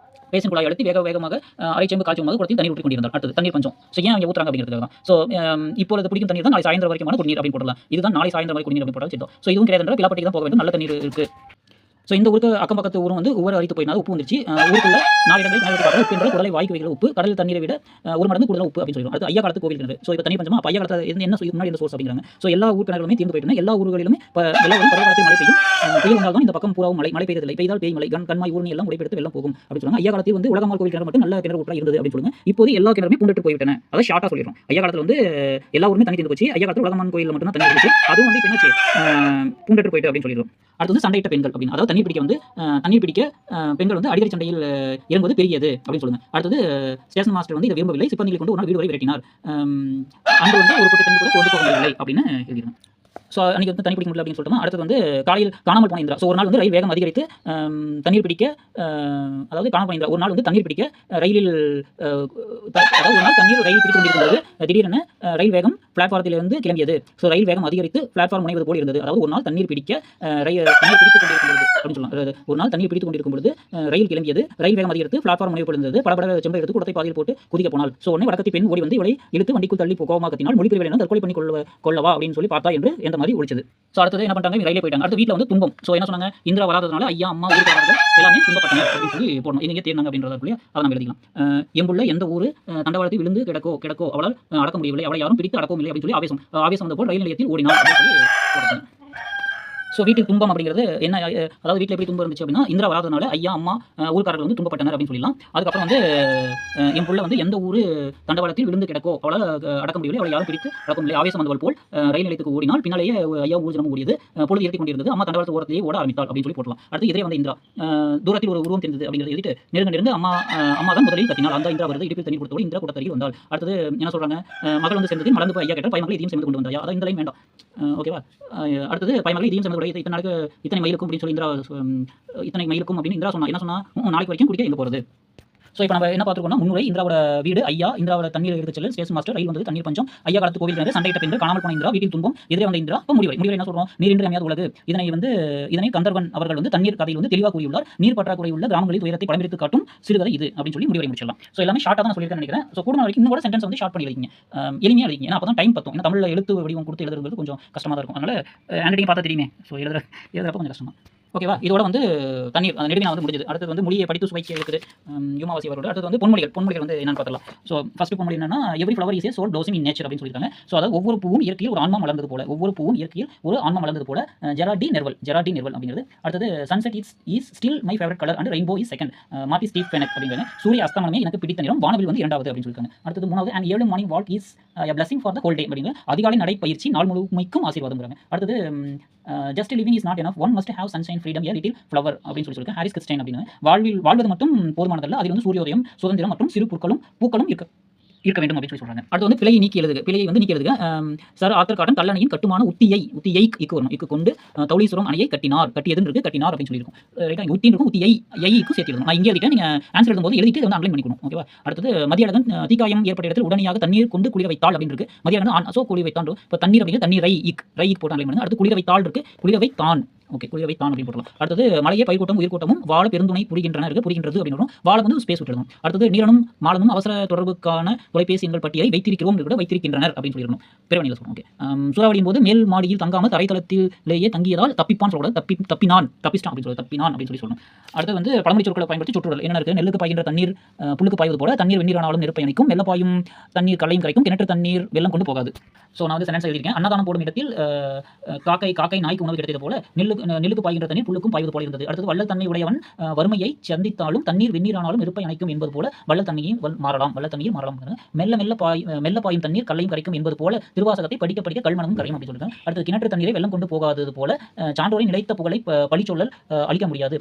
பேசின் குழாய் எடுத்து வேகமாக அரை செம்பு காய்ச்சும் போது குளத்தில் தண்ணீர் ஊற்றி கொண்டிருந்தார். அடுத்து தண்ணீர் பஞ்சம். ஸோ ஏன் அவங்க ஊற்றுறாங்க அப்படிங்கிறது தான். ஸோ இப்பொழுது பிடிக்கும் தண்ணீர் தான் நாளை சாயந்தரம் வரைக்குமான குடிநீர் அப்படின்னு போடலாம். இதுதான் நாளை சாயந்தரம் வரை குடிநீர் அப்படின்னு போட்டாலும் ஸோ இதுவும் கிடையாது. பிளாப்பட்டிக்கு தான் போக வேண்டும். நல்ல தண்ணீர் இருக்கு. ஸோ இந்த ஊருக்கு அக்கம் பக்கத்து ஊரும் ஒவ்வொரு அரித்து போயினா உப்பு வந்துருச்சு. ஊருக்குள்ள 4 இடங்களில் கிணறு உப்பு என்ற குடலை வாய்க்கு வைக்கிற உப்பு கடல் தண்ணீரை விட ஒரு மடங்கு கூடுதல் உப்பு அப்படின்னு சொல்லுவோம். அடுத்து ஐயா காலத்து கோவில் கிணறு. ஸோ இப்போ தண்ணி பஞ்சமா ஐயா காலத்து என்ன முன்னாடி இந்த சோர்ஸ் அப்படிங்கிறாங்க. ஸோ எல்லா ஊர் கிணறுகளுமே தீர்ந்து போயிட்டு எல்லா ஊர்களிலுமே வெள்ளம் பருவ காலத்தில் மழை பெய்யும் வந்தால் இந்த பக்கம் பூராவும் மழை பெய்ததில்லை. பெய்தால் பேய் மழை கண்மாய் ஊர்னி எல்லாம் உடைப்பெடுத்து வெள்ளம் போகும் அப்படின்னு சொல்லுவாங்க. ஐயா காலத்தில் உலகமால் கோவில் கிணறு மட்டும் நல்ல கிணறு ஊற்றா இருந்தது அப்படின்னு சொல்லுங்க. இப்போது எல்லா கிணறுமே பூண்டட்டு போய்விட்டன. அதை ஷார்ட்டா சொல்லிடுறோம். ஐயா காலத்தில் எல்லா ஊருமே தண்ணி தீர்ந்து போச்சு. ஐயா காலத்தில் உலகமான் கோயில் மட்டும் தான் தண்ணி இருந்துச்சு. அதுவும் இப்போ என்னாச்சு பூண்டட்டு போயிட்டு அப்படின்னு சொல்லிடுறோம். அடுத்து சண்டையிட்ட பெண்கள் அப்படின்னு அதாவது தண்ணீர் பிடிக்க பெண்கள் அடிக்கடி சண்டையில் இறங்குவது பெரியது அப்படின்னு சொல்லுங்க. அடுத்தது ஸ்டேஷன் மாஸ்டர் இதை விரும்பவில்லை. சிப்பந்திகளை கொண்டு ஒரு நாள் வீடு வரை விரட்டினார். அன்று ஒரு பொட்டு தண்ணி கூட கொண்டு போக முடியவில்லை அப்படின்னு எழுதிடுறோம். ஸோ அன்றைக்கி தண்ணி பிடிக்க முடியல அப்படின்னு சொல்லிட்டோம். அடுத்தது காலையில் காணாமல் போன இந்திரா. ஸோ ஒரு நாள் ரயில் வேகம் அதிகரித்து தண்ணீர் பிடிக்க அதாவது காணாமல் போன இந்திரா ஒரு நாள் தண்ணீர் பிடிக்க ரயிலில் அதாவது ஒரு நாள் ரயில் பிடித்து கொண்டிருக்கிறது. திடீரென ரயில் வேகம் பிளாட்ஃபாரத்திலிருந்து கிளம்பியது. ஸோ ரயில் வேகம் அதிகரித்து பிளாட்ஃபார்ம் முனைவது போல் இருந்தது. அதாவது ஒரு நாள் தண்ணீர் பிடிக்க தண்ணீர் பிடித்துக் கொண்டிருக்கிறது அப்படின்னு சொல்லலாம். ஒரு நாள் தண்ணீர் பிடித்துக் கொண்டிருக்கும் பொழுது ரயில் கிளம்பியது. ரயில் வேகம் அதிகரித்து பிளாட்ஃபார்ம் முனைவு போல் இருந்தது. படபட செம்பை எடுத்து குடத்தை பாதியில் போட்டு குதிக்க போனால் ஸோ உடனே வடக்கத்தி பெண் ஓடி இவளை இழுத்து வண்டிக்குள் தள்ளி கோவமாக கத்தினால் மொழி பிரிவில் தற்கொலை பண்ணி கொள்ளவா அப்படின்னு சொல்லி பார்த்தா என்று எந்த மாதிரி ஒழிச்சது. ஸோ அடுத்தது என்ன பண்ணிட்டாங்க? ரயிலே போயிட்டாங்க. அடுத்து வீட்டில் துன்பம். ஸோ என்ன சொன்னாங்க? இந்திரா வராததுனால ஐயா அம்மா ஊருக்காரர்கள் எல்லாமே துன்பப்பட்டாங்க அப்படின்னு சொல்லி போடணும். இங்கே தேர்னாங்க அப்படின்றதுக்குள்ளே அதை நம்ம எழுதிக்கலாம். எம்புள்ள எந்த ஊர் தண்டவாளத்தில் விழுந்து கிடக்கோ அவளால் அடக்க முடியவில்லை. அவளை யாரும் பிடித்து அடக்கவும் இல்லை அப்படின்னு சொல்லி ஆவேசம் வந்த போல் ரயில் நிலையத்தில் ஓடினார் அப்படின்னு சொல்லி போடுறாங்க. ஸோ வீட்டுக்கு துன்பம் அப்படிங்கிறது என்ன, அதாவது வீட்டில் எப்படி துன்பம் இருந்துச்சு அப்படின்னா, இந்திரா வராதனால ஐயா, அம்மா, ஊர்க்காரர்கள் வந்து துன்பப்பட்டனர் அப்படின்னு சொல்லலாம். அதுக்கப்புறம் வந்து என் புள்ள வந்து எந்த ஊர் தண்டவாளத்தில் விழுந்து கிடக்கோ அவளால் அடக்க முடியவில்லை, அவளை யாரும் பிடித்து அடக்க முடியலை. ஆவேசம் வந்தவள் போல் ரயில் நிலையத்துக்கு ஓடினால், பின்னாலேயே ஐயா ஊர்ஜனமும் ஓடியது, பொழுது ஏற்றி கொண்டிருந்தது, அம்மா தண்டவாளத்து ஓரத்திலேயே ஓட ஆரம்பித்தாள் அப்படின்னு சொல்லி போடலாம். அடுத்து இதே வந்து இந்திரா தூரத்தில் ஒரு உருவம் தெரிந்தது அப்படிங்கிறது எழுதிட்டு நெருங்க அம்மா தான் முதலில் கத்தினாள். அந்த இந்திரா வருது, இடுப்பில் தண்ணீர் கொடுத்தோடு இந்திரா கூட்டத்தருகில் வந்தாள். அடுத்தது என்ன சொல்றாங்க, மகள் வந்து சேர்ந்தது மலர்ந்து ஐயா கேட்டால் பையன்களை இதையும் சேர்ந்து கொண்டு வந்தாயா, அதான் இந்த லைன் வேண்டாம். ஓகேவா. அடுத்தது பையன்களை இதையும் சேர்ந்து இத்தனை நாளுக்கு இத்தனை மயிலுக்கும் அப்படின்னு சொல்லி இந்திரா இத்தனை மயிலுக்கும் அப்படின்னு இந்திரா சொன்னா, என்ன சொன்னா, நாளைக்கு வரைக்கும் குடிக்க எங்க போறது. ஸோ இப்போ நம்ம என்ன பார்த்துருக்கோம்னா, முன்னுரை இந்திராவோட வீடு, ஐயா இந்திராவோட தண்ணீர் எடுத்து செல்ல ஸ்டேஷன் மாஸ்டர், ரயில் வந்தது, தண்ணீர் பஞ்சம், ஐயா காலத்து கோவில் கிடந்து, சண்டையிட்ட பின்பு காணாமல் போன இந்திரா, வீட்டில் துன்பம், எதிரே வந்த இந்திரா. இப்போ முடிவை என்ன சொல்றோம், நீரின்றி அமையாத உலகு. இதனை கந்தர்வன் அவர்கள் வந்து தண்ணீர் கதையில் வந்து தெளிவாக கூறியுள்ளார். நீர் பற்றாக்குறை உள்ள கிராமங்களில் துயரத்தை படம்பிடித்து காட்டும் சிறுகதை இது அப்படின்னு சொல்லி முடிவை முடிச்சிடலாம். ஸோ எல்லாமே ஷார்ட்டாக தான் சொல்லியிருக்கேன் நினைக்கிறேன். ஸோ கூட வரைக்கும் இன்னும் கூட சென்டென்ஸ் வந்து ஷார்ட் பண்ணி வைங்க, எளிமையாக எழுதிங்க. ஏன்னா அப்போ தான் டைம் பத்தும். ஏன்னா தமிழில் எழுத்து வடிவம் கொடுத்து எழுதுறது கொஞ்சம் கஷ்டமாக இருக்கும். அதனால ஹேண்ட்ரைட்டிங் பார்த்தா தெரியுமே. ஸோ எழுதுறப்ப கொஞ்சம் கஷ்டம். ஓகேவா. இதோட வந்து தண்ணீர் அந்த நெடுவினா வந்து முடிஞ்சது. அடுத்தது வந்து மொழியை படித்து சுவைக்க இருக்குது யூமாவாசி அவரோட. அடுத்தது வந்து பொன்மொழிகள் வந்து என்னன்னு பார்த்தலாம். ஸோ ஃபர்ஸ்ட் பொன்மொழி என்னன்னா, every flower is a soul blossom in nature அப்படின்னு சொல்லியிருக்காங்க. ஸோ அதாவது ஒவ்வொரு பூவும் இயற்கையில் ஒரு ஆன்மா மலர்ந்தது போல, ஜெராட் டி நெர்வல் அப்படிங்கிறது. அடுத்தது sunset is still my favourite colour and rainbow is second, மார்ட்டி Steve fennec அப்படிங்கிறாங்க. சூரிய அஸ்தமனமே எனக்கு பிடித்த நிறம், வானவில் வந்து இரண்டாவது அப்படின்னு சொல்லியிருக்காங்க. அடுத்தது மூணாவது, and early morning walk is a blessing for the whole day அப்படிங்கிற அதிகாலை நடைப்பயிற்சி நாள் முழுமைக்கும் ஆசீர்வாதம்ங்கிறாங்க. அடுத்தது just living is not enough, one must have sunshine, freedom, a little flower அப்படின்னு சொல்லியிருக்காங்க. ஹாரிஸ் கிறிஸ்டைன் அப்படின்னு வாழ்வது மட்டும் போதுமானதல்ல, அதில் வந்து சூரியோதயம், சுதந்திரம் மற்றும் சிறு பூக்களும் இருக்க வேண்டும் அப்படின்னு சொல்றாங்க. அடுத்து வந்து பிழையை நீக்கி எழுதுக. சார் ஆர்த்தர் காட்டன் கல்லணையின் கட்டுமான உத்தியை இக்கு கொண்டு தௌலீஸ்வரம் அணையை கட்டினார் அப்படின்னு சொல்லியிருக்கும். ரைட்டா, உத்தி இருக்கும், உத்தியைக்கு சேர்த்து எழுதணும். நான் இங்கே எழுதிட்டேன், நீங்க ஆன்சர் எழுதும்போது எழுதிட்டு வந்து அன்லைன் பண்ணிக்கணும். ஓகேவா. அடுத்தது மதியழகன் தீக்காயம் ஏற்பட்ட இடத்தில் உடனடியாக தண்ணீர் கொண்டு குளிர வைத்தாள் அப்படின்னு இருக்கு. மதியழகன் சோ குளிர வைத்தான். இப்போ தண்ணீர் அப்படிங்கிற தண்ணீர் ரை போட்டு அன்லைன் பண்ணுங்க. அடுத்து குளிர வைத்தாள் இருக்கு, குளிர வைத்தான். ஓகே, குளிர வைத்தான் அப்படின்னு போடலாம். அடுத்தது மலையை பயிர்கூட்டம் உயிர்கூட்டமும் வாழ பெருந்துணை புரிகின்றது அப்படின்னு வாழ வந்து ஸ்பேஸ் விட்டுருணும். அடுத்தது நீரனும் மாலனும் அவசர தொடர்புக்கான தொலைபேசி எண்கள் பட்டியலை வைத்திருக்கின்றனர் அப்படின்னு சொல்லிடணும். பிறவணியில் சொல்லுவோம். ஓகே. சூறாவளியின் போது மேல் மாடியில் தங்காமல் தரைத்தளத்திலேயே தங்கியதால் தப்பிப்பான் சொல்லக்கூடாது, தப்பினான் அப்படின்னு சொல்லி சொல்லணும். அடுத்து வந்து பழமொழி சொற்களை பயன்படுத்தி சுற்றுடல் என்ன இருக்கு, நெல்லுக்கு பாய்கின்ற தண்ணீர் புல்லுக்கு பாய்வது போல, தண்ணீர் வெந்நீரானாலும் நெருப்பை அணைக்கும், வெள்ள பாயும் தண்ணீர் கல்லையும் கரைக்கும், கிணற்று தண்ணீர் வெள்ளம் கொண்டு போகாது. ஸோ நான் வந்து சென்டென்ஸ் எழுதியிருக்கேன். அன்னதானம் போடும் இடத்தில் காக்கை நாய்க்கு உணவு கிடைத்தது போல, நெல்லுக்கு பாய்கின்ற தண்ணீர் புல்லுக்கும் பாய்வது போல இருந்தது. அடுத்தது வள்ளல் தன்மை உடையவன் வறுமையை சந்தித்தாலும் தண்ணீர் வெந்நீரானாலும் நெருப்பை அணைக்கும் என்பது போல வள்ளல் தன்மையும் மாறலாம். மெல்ல பாயும் தண்ணீர் கல்லையும் கரைக்கும் என்பது போல திருவாசகத்தை படிக்க கல்மனமும் கரையும் அப்படின்னு சொல்லியிருக்காங்க. அடுத்தது கிணற்று தண்ணீரை வெள்ளம் கொண்டு போகாதது போல சான்றோரின் நிலைத்த புகழை பழிச்சொல்லல் அழிக்க முடியாது.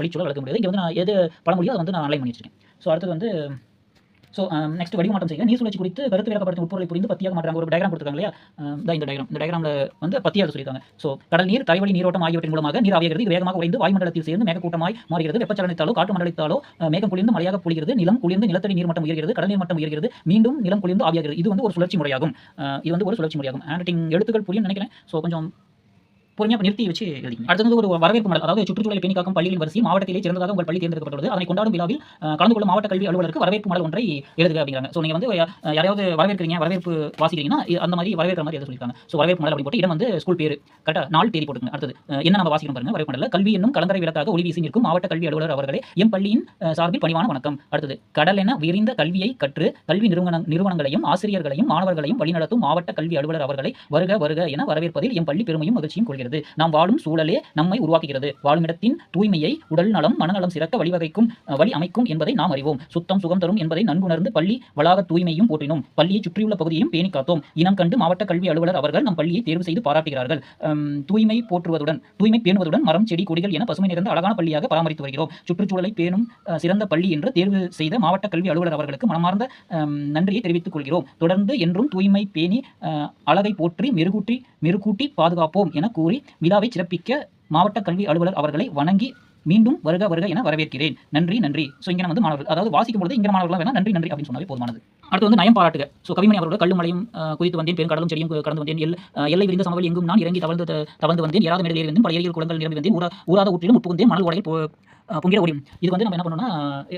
இங்கே வந்து நான் எது பழமொழியோ அதை வந்து நான் அலைன் பண்ணி வச்சிருக்கேன். ஸோ அடுத்தது வந்து நெக்ஸ்ட் வடிவமாற்றம் செய்ய நீர் சுழற்சி குறித்து கருத்து விளக்கப்படுத்தும் உட்பொருளை புரிந்து பத்தியாக மாற்றாங்க. ஒரு டயக்ராம் கொடுத்துருக்காங்க இல்லையா, இந்த டயக்ராம்ல வந்து பத்தியாக சொல்லியிருக்காங்க. ஸோ கடல் நீர், தரைவழி நீரோட்டம் ஆகியவற்றின் மூலமாக நீர் ஆவியாகிறது, வேகமாக உறைந்து வாயுமண்டலத்தில் சேர்ந்து மேகக்கூட்டமாய் மாறுகிறது. வெப்பச்சலனத்தாலோ காற்று மண்டலத்தாலோ மேகம் குளிர்ந்து மழையாக பொழிகிறது, நிலம் குளிர்ந்து நிலத்தடி நீர் மட்டம் உயர்கிறது, கடல் நீர் மட்டம் உயர்கிறது, மீண்டும் நிலம் குளிர்ந்து ஆவியாகிறது. இது வந்து ஒரு சுழற்சி முறையாகும். ஹேண்ட் எழுத்துக்கள் புரியும் நினைக்கிறேன். ஸோ கொஞ்சம் பொறுமையாக நிறுத்தி வச்சு எழுதிங்க. அடுத்தது ஒரு வரவேற்பு மடல், அதாவது சுற்றுச்சூழலை பேணி காக்கும் பள்ளிகளின் வரிசையில் மாவட்டத்திலே சிறந்ததாக உங்கள் பள்ளி தேர்ந்தெடுக்கப்பட்டுள்ளது. அதனை கொண்டாடும் விழாவில் கலந்து கொள்ளும் மாவட்ட கல்வி அலுவலருக்கு வரவேற்பு மடல் ஒன்றை எழுதுக அப்படிங்கிறாங்க. ஸோ நீங்கள் வந்து யாராவது வரவேற்பு வாசிக்கிறீங்கன்னா அந்த மாதிரி வரவேற்கிற மாதிரி எழுத சொல்லியிருக்காங்க. ஸோ வரவேற்பு மடல் அப்படி போட்டு இடம் வந்து ஸ்கூல் பேர் கரெக்டாக நாள் தேதி போட்டுங்க. அடுத்தது என்ன நம்ம வாசிக்கணும் பாருங்க. வரவேற்பு மடலில் கல்வி என்னும் கலங்கரை விளக்காக ஒளி வீசி நிற்கும் மாவட்ட கல்வி அலுவலர் அவர்களே, எம் பள்ளியின் சார்பில் பணிவான வணக்கம். அடுத்தது கடல் என விரிந்த கல்வியை கற்று கல்வி நிறுவனங்களையும் ஆசிரியர்களையும் மாணவர்களையும் வழிநடத்தும் மாவட்ட கல்வி அலுவலர் அவர்களை வருக என வரவேற்பதில் எம் பள்ளி பெருமையும் மகிழ்ச்சியும் கொள்கிறது. நாம் வாழும் சூழலே நம்மை உருவாக்குகிறது. வாழுமிடத்தின் தூய்மையை உடல் நலம் மனநலம் சிறக்க வழி அமைக்கும் என்பதை நாம் அறிவோம். சுத்தம் சுகம் தரும் என்பதை நன்குணர்ந்து பள்ளி வளாக தூய்மையும் போற்றினோம். பள்ளியை சுற்றியுள்ள பகுதியையும் பேணி காத்தோம். இனம் கண்டு மாவட்ட கல்வி அலுவலர் அவர்கள் நம் பள்ளியை தேர்வு செய்து பாராட்டுகிறார்கள். தூய்மை பேணுவதுடன் மரம் செடி கொடிகள் என பசுமை நிறைந்த அழகான பள்ளியாக பராமரித்து வருகிறோம். சுற்றுச்சூழலை பேணும் சிறந்த பள்ளி என்று தேர்வு செய்த மாவட்ட கல்வி அலுவலர் அவர்களுக்கு மனமார்ந்த நன்றியை தெரிவித்துக் கொள்கிறோம். தொடர்ந்து என்றும் தூய்மை பேணி அழகை போற்றி மெருகூட்டி பாதுகாப்போம் என கூறி விழாவை சிறப்பிக்க மாவட்ட கல்வி அலுவலர் அவர்களை வணங்கி மீண்டும் வருக என வரவேற்கிறேன். நன்றி. ஸோ இங்கே வந்து மாணவர்கள், அதாவது வாசிக்கும் பொழுது இங்கே மாணவர்கள் வேணா நன்றி அப்படின்னு சொன்னாலே போதுமானது. அடுத்து வந்து நயம் பாராட்டுக. ஸோ கவிமணி அவரோட கல்லும் மலையும் குதித்து வந்தேன், பெருங்கடலும் செடியும் கடந்து வந்தேன், எல்லை விரிந்த சமவெளி எங்கும் நான் இறங்கி தவழ்ந்து வந்தேன், ஏறாத மேடை ஏறி வந்தேன், பல ஏரியில் குளங்கள் நிரம்பி வந்தேன், ஊராத ஊற்றிலும் உட்புகுந்தேன், மணல் உடையில் பொங்கிட ஓடியும். இது வந்து நம்ம என்ன பண்ணணும்னா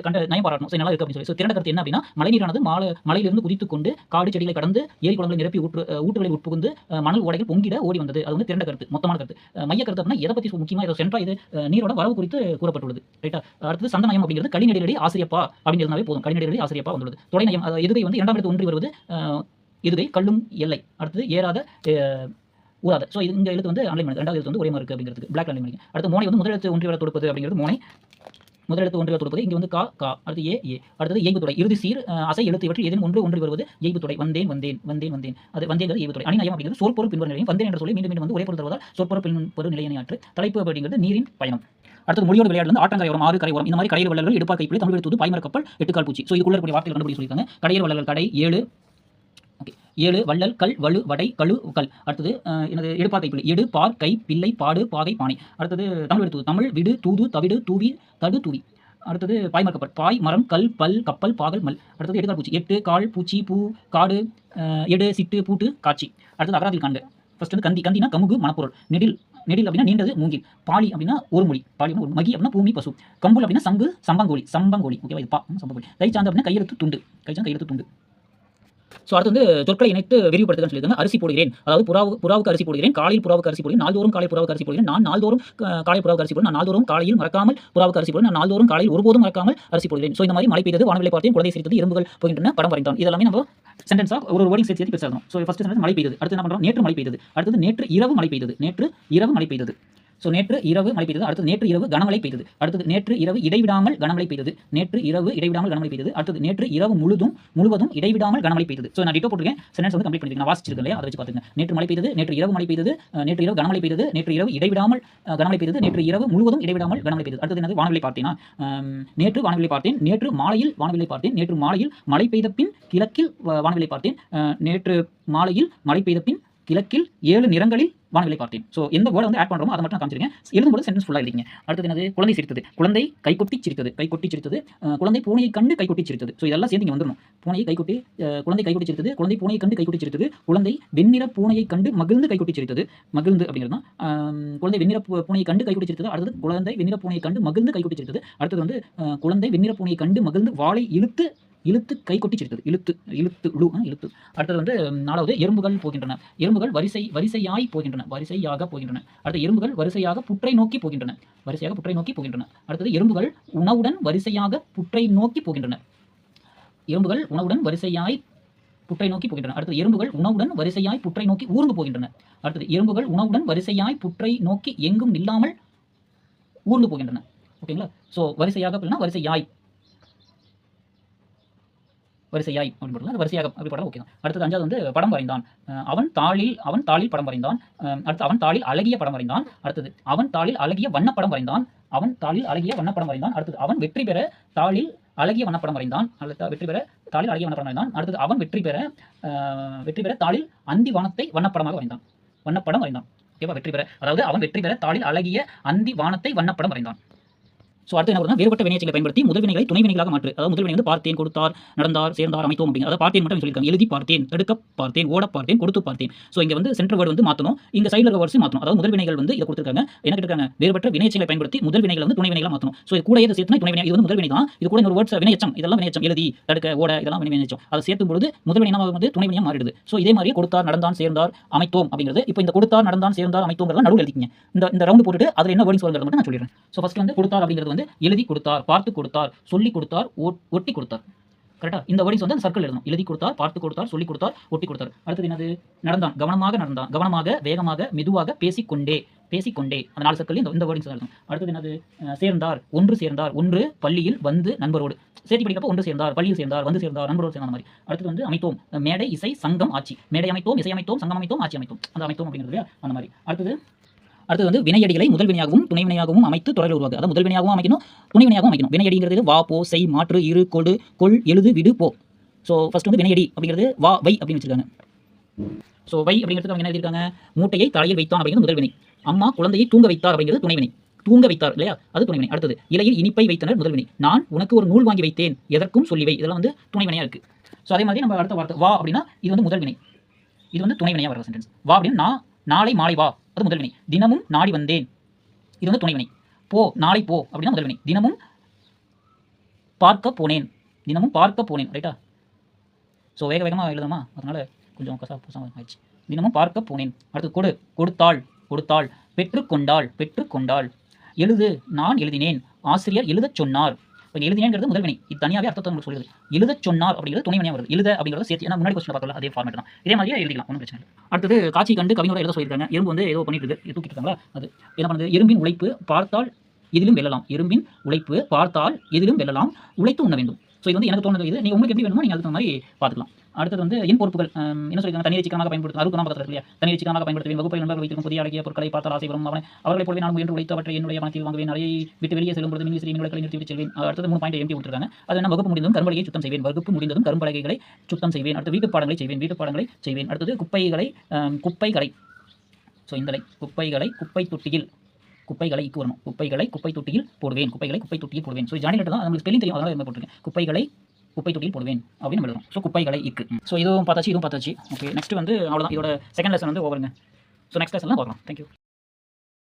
கண்ட நயம் பாராட்டணும். ஸோ நல்லா இருக்கு அப்படின்னு சொல்லி. ஸோ திரண்ட கருத்து என்ன அப்படின்னா, மழைநீரானது மலையிலிருந்து குதித்துக் கொண்டு காடு செடிகளை கடந்து ஏரி குளங்களை நிரப்பி ஊற்றுகளை உட்புகுந்து மணல் உடைகள் பொங்கிட ஓடி வந்தது. அது வந்து திரண்ட கருத்து, மொத்தமான கருத்து. மைய கருத்து அப்படின்னா எதை பற்றி முக்கியமாக இதை சென்றால் இது நீரோட வரவு குறித்து கூறப்பட்டுள்ளது. ரைட்டா. அடுத்தது சந்த நயம் அப்படிங்கிறது கலிநெடிலடி ஆசிரியப்பா அப்படின்னு இருந்தாவே போதும். கலிநெடிலடி ஆசிரியப்பா வந்துள்ளது. தொலை நயம் எதுகை வந்து இரண்டாம் இடத்து ஒன்றி வருவது, எதுகை கல்லும் எல்லை. அடுத்தது ஏறாத ஊராத. ஸோ இந்த எழுத்து வந்து அண்டர்லைன் பண்ணுது. ரெண்டாவது எழுத்து வந்து ஒரே மாதிரி இருக்குது அப்படிங்கிறதுக்கு பிளாக் அண்டர்லைன் பண்ணிங்க. அடுத்து மோனை வந்து முதல் எழுத்து ஒன்றிய வர தொடுப்பது அப்படிங்கிறது மோனை. முதல் எழுத்து ஒன்றிய தொடுப்பது. இங்கே வந்து கா கா. அடுத்து ஏ. அடுத்தது எய்பு தொடை. இறுதி சீர் அசை எழுத்து இவற்றில் ஏதேனும் ஒன்று வருவது எய்பு தொடை. வந்தேன். அது வந்தேங்கிறது எய்பு தொடை. அணிநயம் அப்படிங்கிறது சொற்பொருள் பின்வரும் நிலையம். வந்தேன் என்ற சொல்லி மீண்டும் வந்து ஒரே பொருள் தருவதால் சொற்பொருள் பின்வரும் நிலையினை ஆற்று. தலைப்பு அப்படிங்கிறது நீரின் பயணம். அடுத்து மொழியோட விளையாட்டு வந்து ஆற்றங்கரையோரம், ஆறு கரையோரம், இந்த மாதிரி கடையில் வள்ளல்கள், எடுப்பார் கைப்பிள்ளை, தமிழ் எழுத்து பாய்மர கப்பல், எட்டுக்கால் பூச்சி. ஸோ இதுக்குள்ள இருக்கக்கூடிய வார்த்தைகள் கண்டுபிடி சொல்லியிருக்காங்க. கடையர் வள்ளல்கள் கடை 7. ஓகே 7 வள்ளல் கல் வலு வடை கழு கல். அடுத்தது எனது எடுப்பார் கைப்பிள்ளை எடு பார் கை பிள்ளை பாடு பாகை பானை. அடுத்தது தமிழ் எழுத்து தமிழ் விடு தூது தவிடு தூவி தடு தூவி. அடுத்தது பாய்மர கப்பல் பாய் மரம் கல் பல் கப்பல் பாகல் மல். அடுத்தது எடுக்கால் பூச்சி எட்டு கால் பூச்சி பூ காடு எடு சிட்டு பூட்டு காட்சி. அடுத்தது அகராதியில் காண்க. ஃபர்ஸ்ட் வந்து கந்தி. கந்தினா கமுகு மணப்பொருள். நெடில் அப்படின்னா நீண்டது மூங்கில். பாலி அப்படின்னா ஒரு மொழி. பாலி அப்படின்னா ஒரு மகி அப்படின்னா பூமி பசு. கம்புல் அப்படின்னா சங்கு சம்பங்கோழி. ஓகேவா இது சம்பங்கோழி. கைச்சாந்து அப்படின்னா கையெழுத்து துண்டு. கையெழுத்து துண்டு. ஸோ அடுத்து வந்து சொற்களை இணைத்து விரிவுபடுத்துன்னு சொல்லியிருக்காங்க. அரிசி போடுகிறேன், அதாவது புறாவுக்கு அரிசி போடுகிறேன், காலையில் புறாவுக்கு அரிசி போடுகிறேன், நாள்தோறும் காலை புறாவுக்கு அரிசி போடுகிறேன், நான் நாள்தோறும் காலை புறாவுக்கு அரிசி போடுகிறேன், நான் நாள்தோறும் காலையில் மறக்காமல் புறாவுக்கு அரிசி போடுகிறேன், நான் நாள்தோறும் காலையில் ஒருபோதும் மறக்காமல் அரிசி போடுகிறேன். ஸோ இந்த மாதிரி மழை பெய்தது, வானவில்லை பார்த்தேன், குழந்தை சிரித்தது, எறும்புகள் போகின்றன, படம் வரைந்தான். இதெல்லாமே நம்ம சென்டென்ஸாக ஒரு வேர்டிங் சேர்த்து பேசணும். ஸோ ஃபர்ஸ்ட் சென்டென்ஸ் மழை பெய்தது. அடுத்து என்ன பண்ணுறோம்? நேற்று மழை பெய்தது. அடுத்தது நேற்று இரவு மழை பெய்தது. ஸோ நேற்று இரவு மழை பெய்தது. அடுத்தது நேற்று இரவு கனமழை பெய்தது. அடுத்தது நேற்று இரவு இடைவிடாமல் கனமழை பெய்தது. அடுத்தது நேற்று இரவு முழுவதும் இடைவிடாமல் கனமழை பெய்தது. ஸோ நான் டிட்டோ போட்டிருக்கேன். சென்டென்ஸ் வந்து கம்ப்ளீட் பண்ணிருக்கேன். நான் வாசிச்சிருக்கேன் இல்லையா, அதை வச்சு பார்த்துங்க. நேற்று மழை பெய்தது, நேற்று இரவு மழை பெய்தது, நேற்று இரவு கனமழை பெய்தது, நேற்று இரவு இடைவிடாமல் கனமழை பெய்தது, நேற்று இரவு முழுவதும் இடைவிடாமல் கனமழை பெய்தது. அடுத்தது என்னது? வானவில்லை பார்த்தேனா. நேற்று வானவில்லை பார்த்தேன், நேற்று மாலையில் வானவில்லை பார்த்தேன், நேற்று மாலையில் மழை பெய்த பின் கிழக்கில் வானவில்லை பார்த்தேன், நேற்று மாலையில் மழை பெய்த பின் கிழக்கில் 7 நிறங்களில் வானவில்லை பார்த்தேன். ஸோ எந்த வேர்டை வந்து ஆட் பண்ணுறோமோ அதை மட்டும் காமிச்சிருக்கேன். எழுதும்போது சென்டென்ஸ் ஃபுல்லாக எழுதிங்க. அடுத்தது என்னது? குழந்தை சிரித்தது. குழந்தை கைகொட்டி சிரித்தது. குழந்தை பூனையை கண்டு கைகொட்டி சிரித்தது. ஸோ இதெல்லாம் சேர்ந்து இங்கே வந்துடணும். குழந்தை கைகொட்டி சிரித்தது. குழந்தை பூனையை கண்டு கைகொட்டி சிரித்தது. குழந்தை வெண்ணிற பூனையை கண்டு மகிழ்ந்து கைகொட்டி சிரித்தது. மகிழ்ந்து அப்படிங்கிறது தான். குழந்தை வெண்ணிற பூனையை கண்டு கைகொட்டி சிரித்தது. அடுத்தது குழந்தை வெண்ணிற பூனையை கண்டு மகிழ்ந்து கைகொட்டி சிரித்தது. அடுத்தது வந்து குழந்தை வெண்ணிற பூனையை கண்டு மகிழ்ந்து வாளை இழுத்து கைகொட்டி சிரித்தது. இழுத்து. அடுத்தது வந்து 4வது எறும்புகள் போகின்றன. எறும்புகள் வரிசையாக போகின்றன. அடுத்து எறும்புகள் வரிசையாக புற்றை நோக்கி போகின்றன. அடுத்தது எறும்புகள் உணவுடன் வரிசையாக புற்றை நோக்கி போகின்றன. அடுத்தது எறும்புகள் உணவுடன் வரிசையாய் புற்றை நோக்கி ஊர்ந்து போகின்றன. அடுத்தது எறும்புகள் உணவுடன் வரிசையாய் புற்றை நோக்கி எங்கும் நில்லாமல் ஊர்ந்து போகின்றன. ஓகேங்களா? ஸோ வரிசையாக அப்படின்னா வரிசையாய் அப்படின்னு போடலாம். வரிசையாக அப்படி போடலாம். ஓகே தான். அடுத்தது 5வது வந்து படம் வரைந்தான். அவன் தாளில் படம் வரைந்தான். அடுத்து அவன் தாளில் அழகிய படம் வரைந்தான். அடுத்தது அவன் தாளில் அழகிய வண்ணப்படம் வரைந்தான். அடுத்தது அவன் வெற்றி பெற தாளில் அழகிய வண்ணப்படம் வரைந்தான். அடுத்தது அவன் வெற்றி பெற தாளில் அந்தி வானத்தை வண்ணப்படமாக வரைந்தான். ஓகேவா? வெற்றி பெற, அதாவது அவன் வெற்றி பெற தாளில் அழகிய அந்தி வானத்தை வண்ணப்படம் வரைந்தான். ஸோ அடுத்து என்ன பண்ணுறோம்? வேறுபட்ட வினைச்சொல்லை பயன்படுத்தி முதல் வினைகளை துணை வினைகளாக மாற்று. அதாவது முதல் வினை வந்து பார்த்தேன், கொடுத்தார், நடந்தார், சேர்ந்தார், அமைத்தோம் அப்படிங்க. அதாவது பார்த்தேன் மட்டும் சொல்லியிருக்காங்க. எழுதி பார்த்தேன், தடுக்க பார்த்தேன், ஓட பார்த்தேன், கொடுத்து பார்த்தேன். ஸோ இங்கே வந்து சென்டர் வேர்டு வந்து மாற்றணும். இங்கே சைடில் இருக்க வேர்ட்ஸ் மாற்றணும். அதாவது முதல் வினைகள் வந்து இதை கொடுத்துருக்காங்க. என்ன கேட்டிருக்காங்க? வேறுபட்ட வினைச்சொல்லை பயன்படுத்தி முதல் வினைகளை வந்து துணை வினைகளாக மாற்றணும். ஸோ இது கூட எது சேர்த்துனா துணை வினை. இது வந்து முதல் வினை தான். இது கூட ஒரு வேர்ட்ஸ் வினையச்சம். இதெல்லாம் வினையச்சம். எழுதி, தடுக்க, ஓட, இதெல்லாம் வினையச்சம். அதை சேர்த்தும் பொழுது முதல் வினை வந்து துணை வினையாக மாறிடுது. ஸோ இதே மாதிரி கொடுத்தார், நடந்தான், சேர்ந்தார், அமைத்தோம் அப்படிங்கிறது. இப்போ இந்த கொடுத்தார், நடந்தான், சேர்ந்தார், அமைத்தோங்கிறத நடுவில் எழுதிக்கிங்க. இந்த ரவுண்ட் போட்டுட்டு அதில் என்ன வேர்ட்ஸ் வருங்கிறத மட்டும் நான் சொல்லிடுறேன். ஸோ ஃபர்ஸ்ட் வந்து கொடுத்தார் அப்படிங்கிறது வந்து எழுதி கொடுத்தார், பார்த்து கொடுத்தார், சொல்லி கொடுத்தார், ஒட்டி கொடுத்தார். கரெக்டா? இந்த வேர்டிங்ஸ் வந்து சர்க்கிள் எழுதணும். எழுதி கொடுத்தார், பார்த்து கொடுத்தார், சொல்லி கொடுத்தார், ஒட்டி கொடுத்தார். அடுத்தது என்னது? நடந்தான். கவனமாக, வேகமாக, மெதுவாக, பேசிக்கொண்டே. அந்த 4 சர்க்கிள் இந்த வேர்டிங்ஸ் எழுதணும். அடுத்தது என்னது? சேர்ந்தார், ஒன்று பள்ளியில் வந்து நண்பரோடு. சேர்த்து படிக்கிறப்ப ஒன்று சேர்ந்தார், பள்ளியில் சேர்ந்தார், வந்து சேர்ந்தார், நண்பரோடு சேர்ந்த மாதிரி. அடுத்தது வந்து அமைத்தோம். மேடை, இசை, சங்கம், ஆட்சி. மேடை அமைத்தோம், இசை அமைத்தோம், சங்கம் அமைத்தோம், ஆட்சி அமைத்தோம். அந்த அமைத்தோம் அப்படிங்கிறது அந்த மாதிரி. அடுத்தது வந்து வினையடிகளை முதல் வினையாகவும் துணை வினையாகவும் அமைத்து தொடரில் உருவாக்கு. அதாவது முதல் வினையாகவும் அமைக்கணும், துணை வினையாகவும் அமைக்கணும். வினையடிங்கிறது வா, போ, செய், மாற்று, இரு, கொடு, கொள், எழுது, விடு, போ. ஸோ ஃபர்ஸ்ட் வந்து வினையடி அப்படிங்கிறது வா, வை அப்படின்னு வச்சிருக்காங்க. ஸோ வை அப்படிங்கிறது அவங்க என்ன எழுதியிருக்காங்க? மூட்டையை தலையில் வைத்தான் அப்படிங்கிறது முதல் வினை. அம்மா குழந்தையை தூங்க வைத்தார் அப்படிங்கிறது துணை வினை. தூங்க வைத்தார் இல்லையா, அது துணை வினை. அடுத்தது இலையில் இனிப்பை வைத்தனர் முதல் வினை. நான் உனக்கு ஒரு நூல் வாங்கி வைத்தேன், எதற்கும் சொல்லி வை. இதெல்லாம் வந்து துணை வினையாக இருக்குது. ஸோ அதே மாதிரி நம்ம அடுத்த வார்த்தை வா அப்படின்னா இது வந்து முதல் வினை. இது வந்து துணை வினையாக வர சென்டென்ஸ். வா அப்படின்னா நாளை மாலை வா, அது முதல் வினை. தினமும் நாடி வந்தேன், இது வந்து துணை வினை. போ, நாளை போ அப்படின்னா முதல் வினை. தினமும் பார்க்க போனேன். ரைட்டா? ஸோ வேகமாக எழுதாமா, அதனால கொஞ்சம் கசாப்பு ஆயிடுச்சு. தினமும் பார்க்க போனேன். அடுத்து கொடுத்தாள், பெற்றுக்கொண்டாள். எழுது, நான் எழுதினேன். ஆசிரியர் எழுதச் சொன்னார். இப்போ எழுதினேங்கிறது முதல் வினை, இது தனியாகவே அர்த்தத்தை உங்களுக்கு சொல்லுது. எழுத சொன்னார் அப்படிங்கிறது துணை வினையாக வருது. எழுத அப்படிங்கிறத சேர்த்து, ஏன்னா முன்னாடி கொஸ்டின் பார்த்தோம்ல அதே ஃபார்மேட் தான், இதே மாதிரியே எழுதிக்கலாம், ஒன்றும் பிரச்சனை இல்லை. அடுத்தது காட்சி கண்டு கவிஞரை எழுத சொல்லியிருக்காங்க. எறும்பு வந்து ஏதோ பண்ணிட்டு இருக்கு, தூக்கிட்டு இருக்காங்களா, அது என்ன பண்ணுது, எறும்பின் உழைப்பு பார்த்தால் எதிலும் வெல்லலாம், எறும்பின் உழைப்பு பார்த்தால் எதிலும் வெல்லலாம், உழைத்து உண்ண வேண்டும். ஸோ இது வந்து எனக்கு தோணுது, இது நீங்கள் உங்களுக்கு எப்படி வேணுமோ நீங்கள் அதுக்கு மாதிரி பார்த்துக்கலாம். அடுத்தது வந்து என் பொறுப்புகள் என்ன சொல்லியிருக்காங்க, தண்ணீரை சிக்கனமாக பயன்படுத்தும், அதுக்கு தான் பக்கத்தில் இல்லையா, தண்ணீரை சிக்கனமாக பயன்படுத்துவேன், வகுப்பை நண்பர்கள் வைத்திருக்கும் புதிய அழகிய பொருட்களை பார்த்தால் ஆசை வரும், அவர்களைப் போலவே நான் முயன்று உழைத்து அவற்றை என்னுடைய பணத்தில் வாங்குவேன், அறையை விட்டு வெளியே செல்லும் பொழுது மின்விசிறி மின்விளக்குகளை நிறுத்தி செல்வேன். அடுத்தது 3 பாயிண்ட் எம்பி கொடுத்துருக்காங்க. அது என்ன, வகுப்பு முடிந்ததும் கரும்பலகையை சுத்தம் செய்வேன், வகுப்பு முடிந்ததும் கரும்பலகைகளை சுத்தம் செய்வேன். அடுத்து வீட்டு பாடங்களை செய்வேன், அடுத்தது குப்பைகளை ஸோ இந்த குப்பைகளை குப்பைகளை வரணும், குப்பை தொட்டியில் போடுவேன். ஸோ ஜானி லெட்டர் தான், உங்களுக்கு ஸ்பெல்லிங் தெரியும், அதனால என்ன போட்டிருக்கேன், குப்பை தொட்டியில் போடுவேன் அப்படின்னு எழுதணும். ஸோ குப்பைகளை இக்கு. ஸோ இதுவும் பார்த்தாச்சு. ஓகே, நெக்ஸ்ட் வந்து அவ்வளோதான், இதோட செகண்ட் லெசன் வந்து ஓவருங்க. ஸோ நெக்ஸ்ட் லெசன்லாம் பார்க்கலாம். தேங்க்யூ.